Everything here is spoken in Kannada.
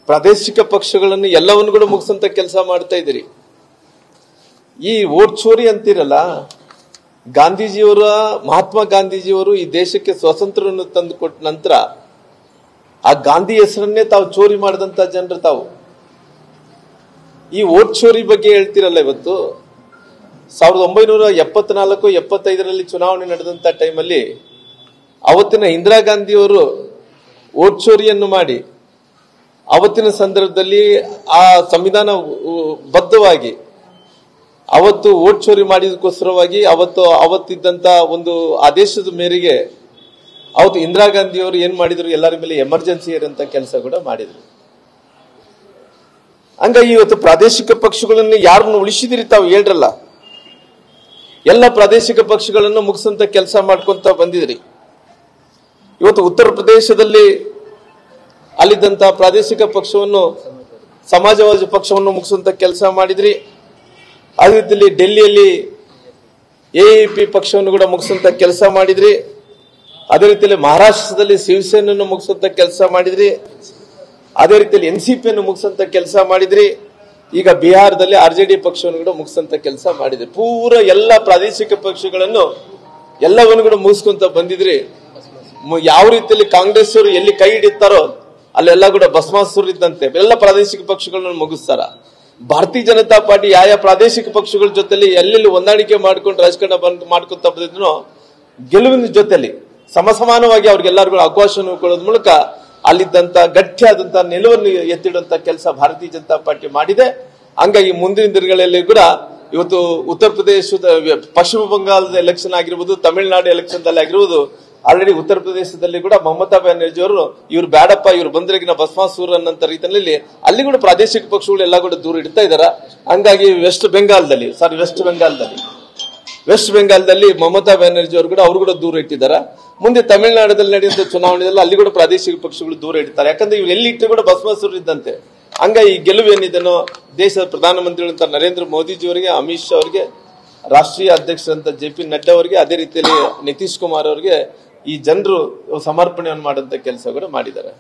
ಪ್ರಾದೇಶಿಕ ಪಕ್ಷಗಳನ್ನು ಎಲ್ಲವನ್ನು ಕೂಡ ಮುಗಿಸಂತ ಕೆಲಸ ಮಾಡ್ತಾ ಇದ್ದೀರಿ. ಈ ವೋಟ್ ಚೋರಿ ಅಂತಿರಲ್ಲ, ಗಾಂಧೀಜಿಯವರ ಮಹಾತ್ಮ ಗಾಂಧೀಜಿಯವರು ಈ ದೇಶಕ್ಕೆ ಸ್ವಾತಂತ್ರ್ಯವನ್ನು ತಂದು ಕೊಟ್ಟ ನಂತರ ಆ ಗಾಂಧಿ ಹೆಸರನ್ನೇ ತಾವು ಚೋರಿ ಮಾಡಿದಂತ ಜನರು ತಾವು. ಈ ವೋಟ್ ಚೋರಿ ಬಗ್ಗೆ ಹೇಳ್ತಿರಲ್ಲ, ಇವತ್ತು 1974-75 ಚುನಾವಣೆ ನಡೆದಂತ ಟೈಮಲ್ಲಿ ಅವತ್ತಿನ ಇಂದಿರಾ ಗಾಂಧಿಯವರು ವೋಟ್ ಚೋರಿಯನ್ನು ಮಾಡಿ ಅವತ್ತಿನ ಸಂದರ್ಭದಲ್ಲಿ ಆ ಸಂವಿಧಾನ ಬದ್ಧವಾಗಿ ಅವತ್ತು ವೋಟ್ ಚೋರಿ ಮಾಡಿದಕ್ಕೋಸ್ಕರವಾಗಿ ಅವತ್ತಿದ್ದಂತ ಒಂದು ಆದೇಶದ ಮೇರೆಗೆ ಅವತ್ತು ಇಂದಿರಾ ಗಾಂಧಿಯವರು ಏನ್ ಮಾಡಿದ್ರು, ಎಲ್ಲರ ಮೇಲೆ ಎಮರ್ಜೆನ್ಸಿ ಇರಂತ ಕೆಲಸ ಕೂಡ ಮಾಡಿದ್ರು. ಹಂಗಾಗಿ ಇವತ್ತು ಪ್ರಾದೇಶಿಕ ಪಕ್ಷಗಳನ್ನು ಯಾರನ್ನು ಉಳಿಸಿದಿರಿ ತಾವು ಹೇಳ್ರಲ್ಲ, ಎಲ್ಲ ಪ್ರಾದೇಶಿಕ ಪಕ್ಷಗಳನ್ನು ಮುಗಿಸಂತ ಕೆಲಸ ಮಾಡ್ಕೊಂತ ಬಂದಿದ್ರಿ. ಇವತ್ತು ಉತ್ತರ ಪ್ರದೇಶದಲ್ಲಿ ಅಲ್ಲಿದ್ದಂತ ಪ್ರಾದೇಶಿಕ ಪಕ್ಷವನ್ನು, ಸಮಾಜವಾದಿ ಪಕ್ಷವನ್ನು ಮುಗಿಸುವಂತ ಕೆಲಸ ಮಾಡಿದ್ರಿ. ಅದೇ ರೀತಿಯಲ್ಲಿ ಡೆಲ್ಲಿಯಲ್ಲಿ ಎಎಪಿ ಪಕ್ಷವನ್ನು ಕೂಡ ಮುಗಿಸುವಂತ ಕೆಲಸ ಮಾಡಿದ್ರಿ. ಅದೇ ರೀತಿಯಲ್ಲಿ ಮಹಾರಾಷ್ಟ್ರದಲ್ಲಿ ಶಿವಸೇನೆಯನ್ನು ಮುಗಿಸುವಂತ ಕೆಲಸ ಮಾಡಿದ್ರಿ. ಅದೇ ರೀತಿಯಲ್ಲಿ ಎನ್ಸಿಪಿಯನ್ನು ಮುಗಿಸಂತ ಕೆಲಸ ಮಾಡಿದ್ರಿ. ಈಗ ಬಿಹಾರದಲ್ಲಿ ಆರ್ಜೆಡಿ ಪಕ್ಷವನ್ನು ಕೂಡ ಮುಗಿಸಂತ ಕೆಲಸ ಮಾಡಿದ್ರಿ. ಪೂರ ಎಲ್ಲ ಪ್ರಾದೇಶಿಕ ಪಕ್ಷಗಳನ್ನು ಎಲ್ಲವನ್ನು ಕೂಡ ಮುಗಿಸ್ಕೊಂತ ಬಂದಿದ್ರಿ. ಯಾವ ರೀತಿಯಲ್ಲಿ ಕಾಂಗ್ರೆಸ್ ಅವರು ಎಲ್ಲಿ ಕೈ ಹಿಡಿತಾರೋ ಅಲ್ಲೆಲ್ಲ ಕೂಡ ಭಸ್ಮಾಸುರ ಇದ್ದಂತೆ ಎಲ್ಲ ಪ್ರಾದೇಶಿಕ ಪಕ್ಷಗಳನ್ನು ಮುಗಿಸ್ತಾರ. ಭಾರತೀಯ ಜನತಾ ಪಾರ್ಟಿ ಯಾವ ಪ್ರಾದೇಶಿಕ ಪಕ್ಷಗಳ ಜೊತೆಲಿ ಎಲ್ಲೆಲ್ಲಿ ಹೊಂದಾಣಿಕೆ ಮಾಡ್ಕೊಂಡು ರಾಜಕಾರಣ ಮಾಡ್ಕೊಂತ ಬಂದಿದ್ನೋ ಗೆಲುವಿನ ಜೊತೆಲಿ ಸಮಸಮಾನವಾಗಿ ಅವ್ರಿಗೆಲ್ಲರಿಗೂ ಅವಕಾಶವನ್ನು ಕೊಡೋದ್ ಮೂಲಕ ಅಲ್ಲಿದ್ದಂತ ಗಟ್ಟಿಯಾದಂತ ನಿಲುವನ್ನು ಎತ್ತಿಡುವಂತ ಕೆಲಸ ಭಾರತೀಯ ಜನತಾ ಪಾರ್ಟಿ ಮಾಡಿದೆ. ಹಂಗಾಗಿ ಮುಂದಿನ ದಿನಗಳಲ್ಲಿ ಕೂಡ ಇವತ್ತು ಉತ್ತರ ಪ್ರದೇಶದ, ಪಶ್ಚಿಮ ಬಂಗಾಳದ ಎಲೆಕ್ಷನ್ ಆಗಿರ್ಬೋದು, ತಮಿಳುನಾಡು ಎಲೆಕ್ಷನ್ ದಲ್ಲಿ ಆಗಿರ್ಬೋದು, ಆಲ್ರೆಡಿ ಉತ್ತರ ಪ್ರದೇಶದಲ್ಲಿ ಕೂಡ ಮಮತಾ ಬ್ಯಾನರ್ಜಿ ಅವರು ಇವ್ರು ಬೇಡಪ್ಪ, ಇವ್ರು ಬಂದ್ರೆಗಿನ ಭಸ್ಮಾಸುರ ಅನ್ನಂತ ರೀತಿಯಲ್ಲಿ ಅಲ್ಲಿ ಕೂಡ ಪ್ರಾದೇಶಿಕ ಪಕ್ಷಗಳು ಎಲ್ಲ ಕೂಡ ದೂರ ಇಡ್ತಾ ಇದಾರ. ಹಂಗಾಗಿ ವೆಸ್ಟ್ ಬೆಂಗಾಲದಲ್ಲಿ ಮಮತಾ ಬ್ಯಾನರ್ಜಿ ಅವರು ಕೂಡ ದೂರ ಇಟ್ಟಿದ್ದಾರೆ. ಮುಂದೆ ತಮಿಳುನಾಡಲ್ಲಿ ನಡೆಯುವಂತ ಚುನಾವಣೆಯಲ್ಲಿ ಅಲ್ಲಿ ಕೂಡ ಪ್ರಾದೇಶಿಕ ಪಕ್ಷಗಳು ದೂರ ಇಡ್ತಾರೆ. ಯಾಕಂದ್ರೆ ಇವ್ರು ಎಲ್ಲಿ ಇಟ್ಟರು ಕೂಡ ಭಸ್ಮಾಸುರ ಇದ್ದಂತೆ. ಹಂಗಾಗಿ ಈ ಗೆಲುವು ಏನಿದೆನೋ ದೇಶದ ಪ್ರಧಾನಮಂತ್ರಿಗಳಂತ ನರೇಂದ್ರ ಮೋದಿಜಿ ಅವರಿಗೆ, ಅಮಿತ್ ಶಾ ಅವರಿಗೆ, ರಾಷ್ಟ್ರೀಯ ಅಧ್ಯಕ್ಷರಂತ JP ನಡ್ಡಾ ಅವರಿಗೆ, ಅದೇ ರೀತಿಯಲ್ಲಿ ನಿತೀಶ್ ಕುಮಾರ್ ಅವರಿಗೆ ಈ ಜನರು ಸಮರ್ಪಣೆಯನ್ನು ಮಾಡುವಂತ ಕೆಲಸ ಕೂಡ ಮಾಡಿದ್ದಾರೆ.